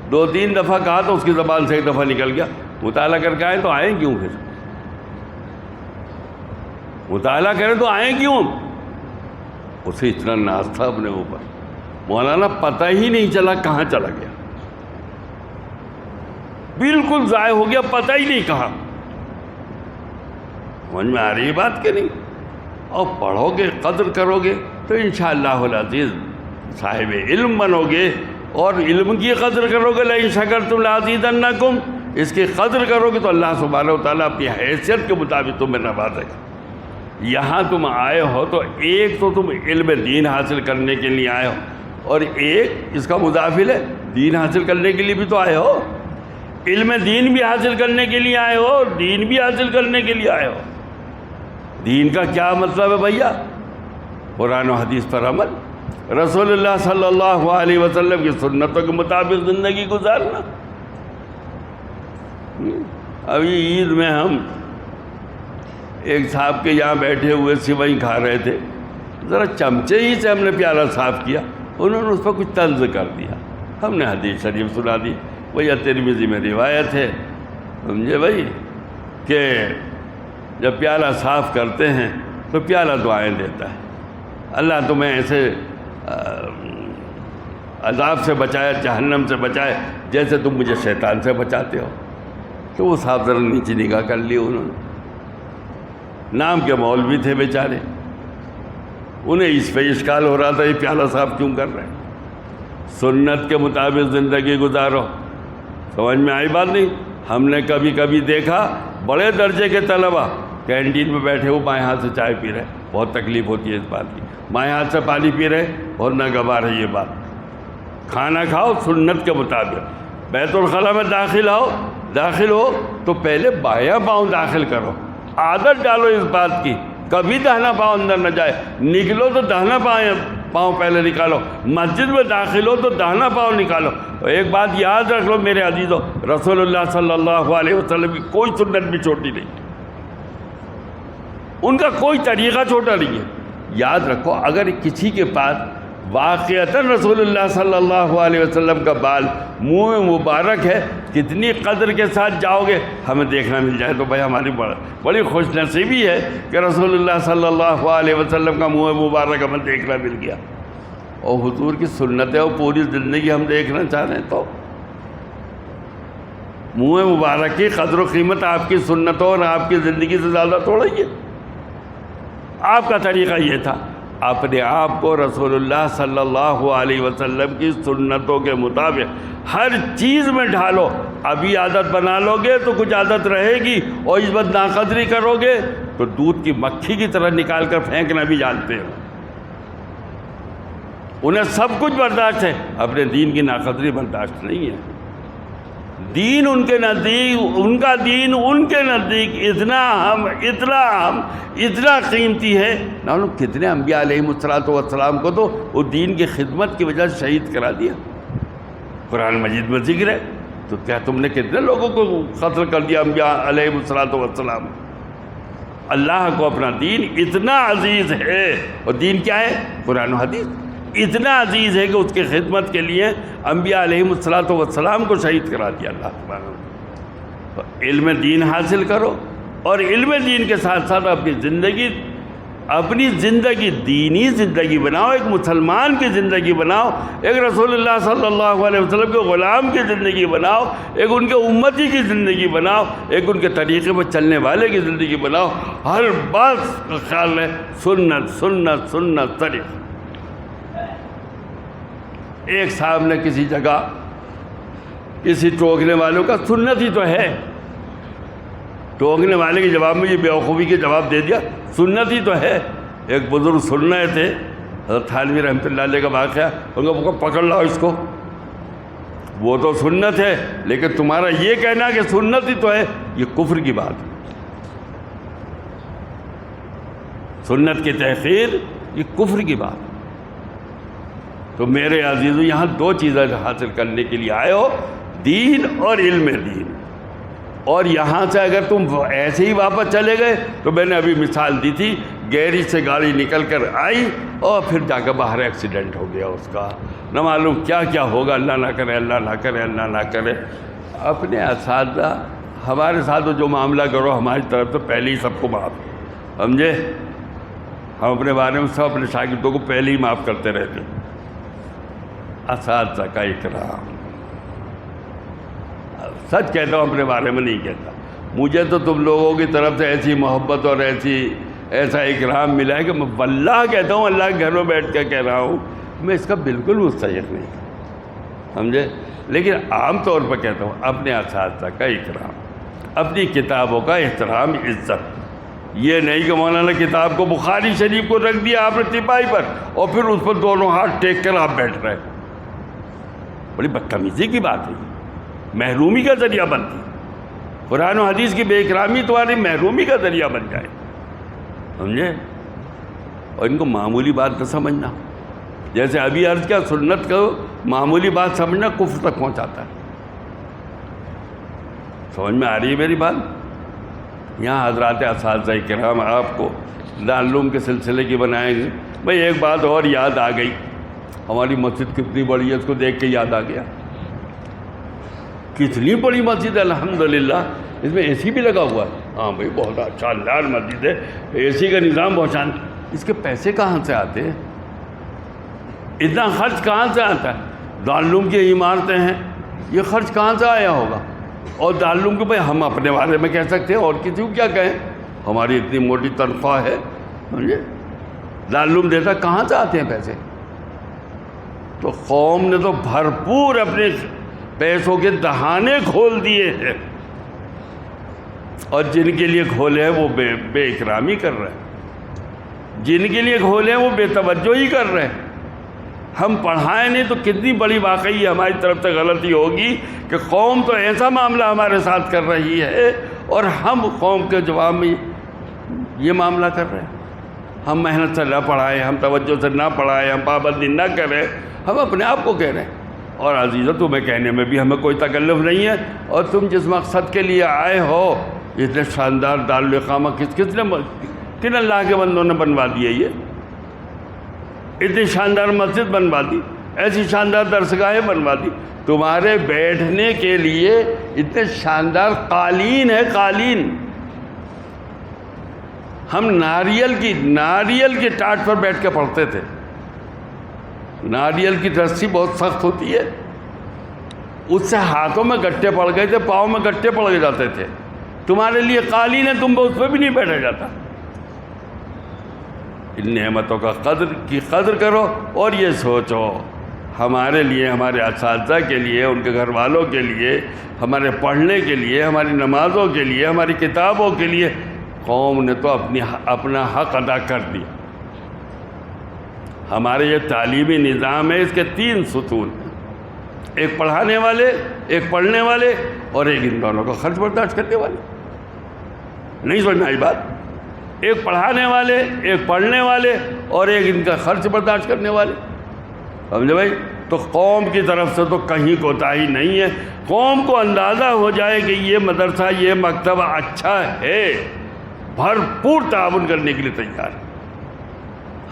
2-3 دفعہ کہا تو اس کی زبان سے ایک دفعہ نکل گیا، مطالعہ کر کے آئیں تو آئیں کیوں؟ پھر مطالعہ کریں تو آئیں کیوں؟ اسے اتنا ناز تھا اپنے اوپر، مولانا پتہ ہی نہیں چلا کہاں چلا گیا، بالکل ضائع ہو گیا، پتہ ہی نہیں کہا۔ سمجھ میں آ رہی ہے بات کہ نہیں؟ اور پڑھو گے، قدر کرو گے تو انشاءاللہ العزیز صاحب علم بنو گے، اور علم کی قدر کرو گے، لئن شکرتم لازیدنکم، اس کی قدر کرو گے تو اللہ سبحانہ و تعالیٰ اپنی حیثیت کے مطابق تمہیں نوازے گا۔ یہاں تم آئے ہو تو ایک تو تم علم دین حاصل کرنے کے لیے آئے ہو، اور ایک اس کا مداخل ہے، دین حاصل کرنے کے لیے بھی تو آئے ہو، علم دین بھی حاصل کرنے کے لیے آئے ہو، دین بھی حاصل کرنے کے لیے آئے ہو۔ دین کا کیا مطلب ہے بھیا؟ قرآن و حدیث پر عمل، رسول اللہ صلی اللہ علیہ وسلم کی سنتوں کے مطابق زندگی گزارنا۔ ابھی عید میں ہم ایک صاحب کے یہاں بیٹھے ہوئے سوئی کھا رہے تھے، ذرا چمچے ہی سے ہم نے پیالہ صاف کیا، انہوں نے اس پر کچھ طنز کر دیا، ہم نے حدیث شریف سنا دی، بھیا ترمذی میں روایت ہے، سمجھے بھائی، کہ جب پیالہ صاف کرتے ہیں تو پیالہ دعائیں دیتا ہے، اللہ تمہیں ایسے عذاب سے بچائے، جہنم سے بچائے جیسے تم مجھے شیطان سے بچاتے ہو۔ تو وہ صاحب ذرا نیچے نگاہ کر لی انہوں نے، نام کے مولوی تھے بیچارے، انہیں اس پہ اشکال ہو رہا تھا یہ پیالہ صاحب کیوں کر رہے ہیں. سنت کے مطابق زندگی گزارو. سمجھ میں آئی بات نہیں؟ ہم نے کبھی کبھی دیکھا بڑے درجے کے طلبہ کینٹین میں بیٹھے وہ بائیں ہاتھ سے چائے پی رہے, بہت تکلیف ہوتی ہے اس بات کی. بائیں ہاتھ سے پانی پی رہے اور ناگوار ہے یہ بات. کھانا کھاؤ سنت کے مطابق. بیت الخلاء میں داخل ہو تو پہلے بایاں پاؤں داخل کرو. عادت ڈالو اس بات کی, کبھی داہنا پاؤں اندر نہ جائے. نکلو تو داہنا پاؤں پہلے نکالو. مسجد میں داخل ہو تو داہنا پاؤں نکالو. ایک بات یاد رکھ لو میرے عزیزو, رسول اللہ صلی اللہ علیہ وسلم کی کوئی سنت بھی چھوٹی نہیں, ان کا کوئی طریقہ چھوٹا نہیں ہے. یاد رکھو اگر کسی کے پاس واقعتاً رسول اللہ صلی اللہ علیہ وسلم کا بال منہ مبارک ہے, کتنی قدر کے ساتھ جاؤ گے ہمیں دیکھنا مل جائے تو بھائی ہماری بڑی خوش نصیبی ہے کہ رسول اللہ صلی اللہ علیہ وسلم کا منہ مبارک ہمیں دیکھنا مل گیا. اور حضور کی سنتیں اور پوری زندگی ہم دیکھنا چاہ رہے ہیں تو منہ مبارک کی قدر و قیمت آپ کی سنتوں اور آپ کی زندگی سے زیادہ تھوڑا ہی ہے. آپ کا طریقہ یہ تھا, اپنے آپ کو رسول اللہ صلی اللہ علیہ وسلم کی سنتوں کے مطابق ہر چیز میں ڈھالو. ابھی عادت بنا لو گے تو کچھ عادت رہے گی, اور اس وقت ناقدری کرو گے تو دودھ کی مکھی کی طرح نکال کر پھینکنا بھی جانتے ہو. انہیں سب کچھ برداشت ہے, اپنے دین کی ناقدری برداشت نہیں ہے. دین ان کے نزدیک, ان کا دین ان کے نزدیک اتنا اہم اتنا قیمتی ہے. نہ کتنے انبیاء علیہ السلام کو تو وہ دین کی خدمت کی وجہ سے شہید کرا دیا. قرآن مجید میں ذکر ہے, تو کیا تم نے کتنے لوگوں کو قتل کر دیا انبیاء علیہ السلام. اللہ کو اپنا دین اتنا عزیز ہے, اور دین کیا ہے؟ قرآن و حدیث. اتنا عزیز ہے کہ اس کی خدمت کے لیے انبیاء علیہ السلام کو شہید کرا دیا اللہ سبحانہ. تو علم دین حاصل کرو, اور علم دین کے ساتھ ساتھ اپنی زندگی دینی زندگی بناؤ, ایک مسلمان کی زندگی بناؤ, ایک رسول اللہ صلی اللہ علیہ وسلم کے غلام کی زندگی بناؤ, ایک ان کے امتی کی زندگی بناؤ, ایک ان کے طریقے پر چلنے والے کی زندگی بناؤ. ہر بات کا خیال ہے سنت سنت سنت طریقہ. ایک صاحب نے کسی جگہ کسی ٹوکنے والوں کا سنت ہی تو ہے, ٹوکنے والے کے جواب میں یہ بیوقوفی کے جواب دے دیا سنت ہی تو ہے. ایک بزرگ سن رہے تھے, حضرت تھانوی رحمۃ اللہ علیہ کا واقعہ, ان کو پکڑ لاؤ اس کو, وہ تو سنت ہے لیکن تمہارا یہ کہنا کہ سنت ہی تو ہے یہ کفر کی بات ہے. سنت کی تحقیر یہ کفر کی بات ہے. تو میرے عزیزو یہاں دو چیزیں حاصل کرنے کے لیے آئے ہو, دین اور علم دین. اور یہاں سے اگر تم ایسے ہی واپس چلے گئے تو میں نے ابھی مثال دی تھی, گیریج سے گاڑی نکل کر آئی اور پھر جا کر باہر ایکسیڈنٹ ہو گیا اس کا, نہ معلوم کیا کیا ہوگا. اللہ نہ کرے, اللہ نہ کرے, اللہ نہ کرے. اپنے اساتذہ ہمارے ساتھ جو معاملہ کرو ہماری طرف تو پہلے ہی سب کو معاف, سمجھے. ہم اپنے بارے میں سب اپنے شاگردوں کو پہلے ہی معاف کرتے رہتے. اساتذہ کا اکرام, سچ کہتا ہوں اپنے بارے میں نہیں کہتا, مجھے تو تم لوگوں کی طرف سے ایسی محبت اور ایسا اکرام ملا ہے کہ میں واللہ کہتا ہوں, اللہ کے گھر میں بیٹھ کے کہہ رہا ہوں, میں اس کا بالکل مستحق نہیں, سمجھے. لیکن عام طور پر کہتا ہوں اپنے اساتذہ کا اکرام, اپنی کتابوں کا احترام, عزت. یہ نہیں کہ مولانا کتاب کو بخاری شریف کو رکھ دیا آپ نے تپائی پر اور پھر اس پر دونوں ہاتھ ٹیک کر آپ بیٹھ رہے. بڑی بدتمیزی کی بات ہے, محرومی کا ذریعہ بنتی. قرآن و حدیث کی بے اکرامی تمہاری محرومی کا ذریعہ بن جائے, سمجھے. اور ان کو معمولی بات نہ سمجھنا, جیسے ابھی عرض کیا سنت کو معمولی بات سمجھنا کفر تک پہنچاتا ہے. سمجھ میں آ رہی ہے میری بات. یہاں حضرات اساتذہ کرام آپ کو دارالعلوم کے سلسلے کی بنائیں گے. بھئی ایک بات اور یاد آ گئی, ہماری مسجد کتنی بڑی ہے اس کو دیکھ کے یاد آ گیا. کتنی بڑی مسجد ہے الحمدللہ, اس میں اے سی بھی لگا ہوا ہے. ہاں بھئی بہت اچھا اللہ مسجد ہے, اے سی کا نظام پہنچانا. اس کے پیسے کہاں سے آتے ہیں, اتنا خرچ کہاں سے آتا ہے؟ دارالعلوم کی عمارتیں ہیں, یہ خرچ کہاں سے آیا ہوگا؟ اور دارالعلوم کے بھائی ہم اپنے بارے میں کہہ سکتے ہیں, اور کسی کو کیا کہیں, ہماری اتنی موٹی تنخواہ ہے, سمجھے. دارالعلوم دیتا، کہاں سے آتے ہیں پیسے؟ تو قوم نے تو بھرپور اپنے پیسوں کے دہانے کھول دیے ہیں، اور جن کے لیے کھولے ہیں وہ بے اکرامی کر رہے ہیں، جن کے لیے کھولے ہیں وہ بے توجہی کر رہے ہیں۔ ہم پڑھائیں نہیں تو کتنی بڑی واقعی ہماری طرف سے غلطی ہوگی کہ قوم تو ایسا معاملہ ہمارے ساتھ کر رہی ہے اور ہم قوم کے جواب میں یہ معاملہ کر رہے ہیں۔ ہم محنت سے نہ پڑھائیں، ہم توجہ سے نہ پڑھائیں، ہم پابندی نہ کریں، ہم اپنے آپ کو کہہ رہے ہیں۔ اور عزیزہ تمہیں کہنے میں بھی ہمیں کوئی تکلف نہیں ہے، اور تم جس مقصد کے لیے آئے ہو، اتنے شاندار دارالاقامہ کن اللہ کے بندوں نے بنوا دیے، یہ اتنی شاندار مسجد بنوا دی، ایسی شاندار درسگاہیں بنوا دی، تمہارے بیٹھنے کے لیے اتنے شاندار قالین ہے، قالین۔ ہم ناریل کی ٹاٹ پر بیٹھ کے پڑھتے تھے، ناریل کی رسی بہت سخت ہوتی ہے، اس سے ہاتھوں میں گٹھے پڑ گئے تھے، پاؤں میں گٹھے پڑ جاتے تھے، تمہارے لیے قالین ہے، تم اس پہ بھی نہیں بیٹھا جاتا۔ ان نعمتوں کی قدر کرو، اور یہ سوچو ہمارے لیے، ہمارے اساتذہ کے لیے، ان کے گھر والوں کے لیے، ہمارے پڑھنے کے لیے، ہماری نمازوں کے لیے، ہماری کتابوں کے لیے قوم نے تو اپنا حق ادا کر دیا۔ ہمارے یہ تعلیمی نظام ہے، اس کے 3 ستون ہیں، ایک پڑھانے والے، ایک پڑھنے والے، اور ایک ان دونوں کا خرچ برداشت کرنے والے۔ نہیں سمجھنا یہ بات؟ ایک پڑھانے والے، ایک پڑھنے والے، اور ایک ان کا خرچ برداشت کرنے والے، سمجھے بھائی؟ تو قوم کی طرف سے تو کہیں کوتاہی نہیں ہے۔ قوم کو اندازہ ہو جائے کہ یہ مدرسہ، یہ مکتبہ اچھا ہے، بھرپور تعاون کرنے کے لیے تیار ہے۔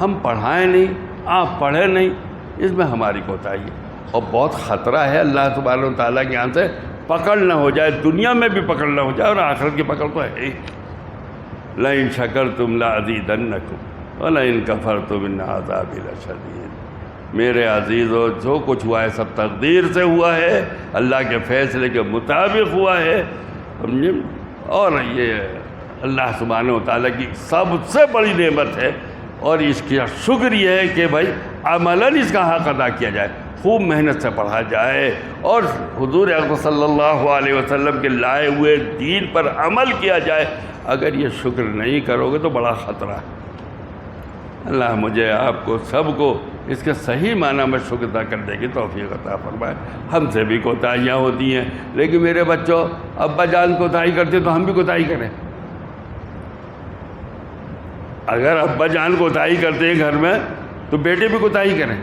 ہم پڑھائیں نہیں، آپ پڑھیں نہیں، اس میں ہماری کوتاہی ہے، اور بہت خطرہ ہے اللہ سبحانہ و تعالیٰ کے یہاں سے پکڑ نہ ہو جائے، دنیا میں بھی پکڑ نہ ہو جائے، اور آخرت کی پکڑ تو ہے ہی۔ لَئِن شَكَرْتُمْ لَأَزِيدَنَّكُمْ وَلَئِن كَفَرْتُمْ إِنَّ عَذَابِي لَشَدِيدٌ۔ میرے عزیزو، جو کچھ ہوا ہے سب تقدیر سے ہوا ہے، اللہ کے فیصلے کے مطابق ہوا ہے، اور یہ اللہ سبحانہ و تعالیٰ کی سب سے بڑی نعمت ہے، اور اس کی شکر یہ ہے کہ بھائی عملاً اس کا حق ادا کیا جائے، خوب محنت سے پڑھا جائے، اور حضور اکرم صلی اللہ علیہ وسلم کے لائے ہوئے دین پر عمل کیا جائے۔ اگر یہ شکر نہیں کرو گے تو بڑا خطرہ ہے۔ اللہ مجھے، آپ کو، سب کو اس کے صحیح معنی میں شکر ادا کرنے کی توفیق عطا فرمائے۔ ہم سے بھی کوتاہیاں ہوتی ہیں، لیکن میرے بچوں، ابا جان کوتاہی کرتے تو ہم بھی کوتاہی کریں۔ اگر ابا جان کوتاہی کرتے ہیں گھر میں تو بیٹے بھی کوتاہی کریں،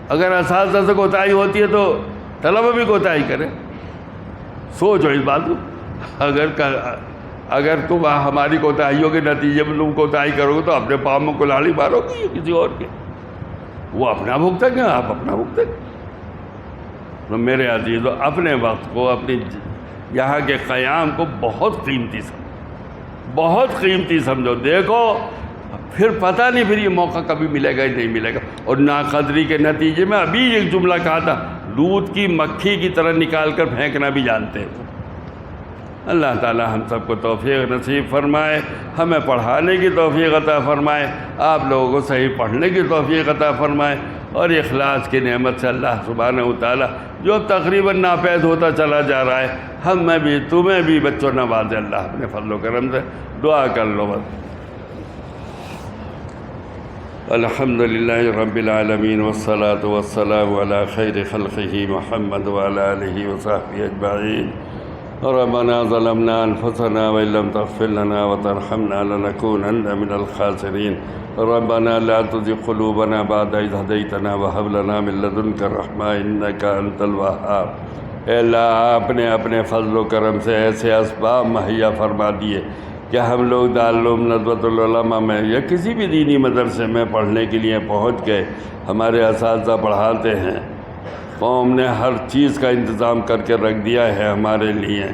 اگر اساتذہ سے کوتاہی ہوتی ہے تو طلبہ بھی کوتاہی کریں۔ سوچو اس بات کو، اگر تم ہماری کوتاہیوں کے نتیجے میں تم کوتاہی کرو گے تو اپنے پاؤں میں کلاڑی مارو گے یا کسی اور کے؟ وہ اپنا بھگتیں گے، آپ اپنا بھگتیں گے۔ تو میرے عزیزو، اپنے وقت کو، اپنی یہاں کے قیام کو بہت قیمتی سمجھو۔ دیکھو پھر پتہ نہیں پھر یہ موقع کبھی ملے گا یا نہیں ملے گا۔ اور ناقدری کے نتیجے میں ابھی ایک جملہ کہا تھا، دودھ کی مکھی کی طرح نکال کر پھینکنا بھی جانتے ہیں۔ اللہ تعالی ہم سب کو توفیق نصیب فرمائے، ہمیں پڑھانے کی توفیق عطا فرمائے، آپ لوگوں کو صحیح پڑھنے کی توفیق عطا فرمائے، اور اخلاص کی نعمت سے اللہ سبحانہ و تعالی جو تقریباً ناپید ہوتا چلا جا رہا ہے، ہم میں بھی، تمہیں بھی بچوں نوازے اللہ اپنے فضل و کرم سے۔ دعا کر لو بس۔ الحمدللہ رب العالمین والصلاة والسلام علی خیر خلقہ محمد وعلی آلہ وصحبہ اجمعین۔ ربنا ظلمنا انفسنا وان لم تغفر لنا وترحمنا لنكونن من الخاسرین۔ ربنا لا تزغ قلوبنا بعد اذ هديتنا وهب لنا من لدنك الرحمة انك انت الوهاب۔ اے اللہ، آپ نے اپنے فضل و کرم سے ایسے اسباب مہیا فرما دیے کہ ہم لوگ دارالعلوم ندوۃ العلماء میں یا کسی بھی دینی مدرسے میں پڑھنے کے لیے پہنچ گئے، ہمارے اساتذہ پڑھاتے ہیں، قوم نے ہر چیز کا انتظام کر کے رکھ دیا ہے ہمارے لیے۔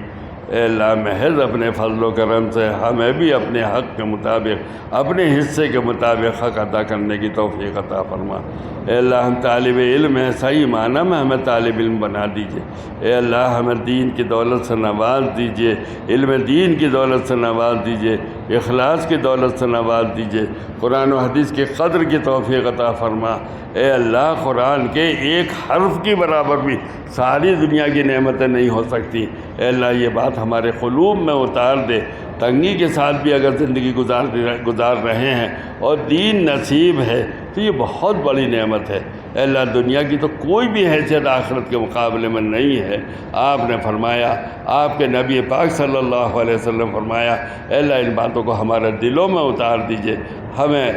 اے اللہ، محض اپنے فضل و کرم سے ہمیں بھی اپنے حق کے مطابق، اپنے حصے کے مطابق حق ادا کرنے کی توفیق عطا فرما۔ اے اللہ، ہم طالب علم ہیں، صحیح معنی میں ہمیں طالب علم بنا دیجئے۔ اے اللہ، ہمیں دین کی دولت سے نواز دیجئے، علم دین کی دولت سے نواز دیجئے۔ اخلاص کی دولت سے نواز دیجیے، قرآن و حدیث کی قدر کی توفیق عطا فرما۔ اے اللہ، قرآن کے ایک حرف کی برابر بھی ساری دنیا کی نعمتیں نہیں ہو سکتی۔ اے اللہ، یہ بات ہمارے قلوب میں اتار دے۔ تنگی کے ساتھ بھی اگر زندگی گزار رہے ہیں اور دین نصیب ہے تو یہ بہت بڑی نعمت ہے۔ اے اللہ، دنیا کی تو کوئی بھی حیثیت آخرت کے مقابلے میں نہیں ہے۔ آپ نے فرمایا، آپ کے نبی پاک صلی اللہ علیہ وسلم فرمایا، اے اللہ ان باتوں کو ہمارے دلوں میں اتار دیجئے، ہمیں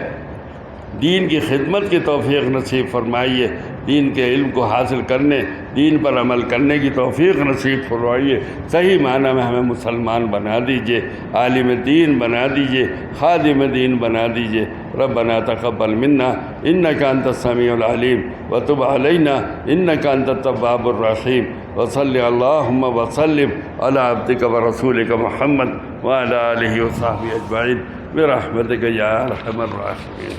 دین کی خدمت کی توفیق نصیب فرمائیے، دین کے علم کو حاصل کرنے، دین پر عمل کرنے کی توفیق نصیب فرمائیے، صحیح معنی میں ہمیں مسلمان بنا دیجئے، عالم دین بنا دیجئے، خادم دین بنا دیجئے۔ ربنا تقبل منا انک انت السمیع العلیم وتب علینا انک انت التواب الرحیم، وصلی اللہم وسلم علی عبدک ورسولک محمد وعلی آلہ وصحبہ اجمعین برحمتک یا ارحم الراحمین۔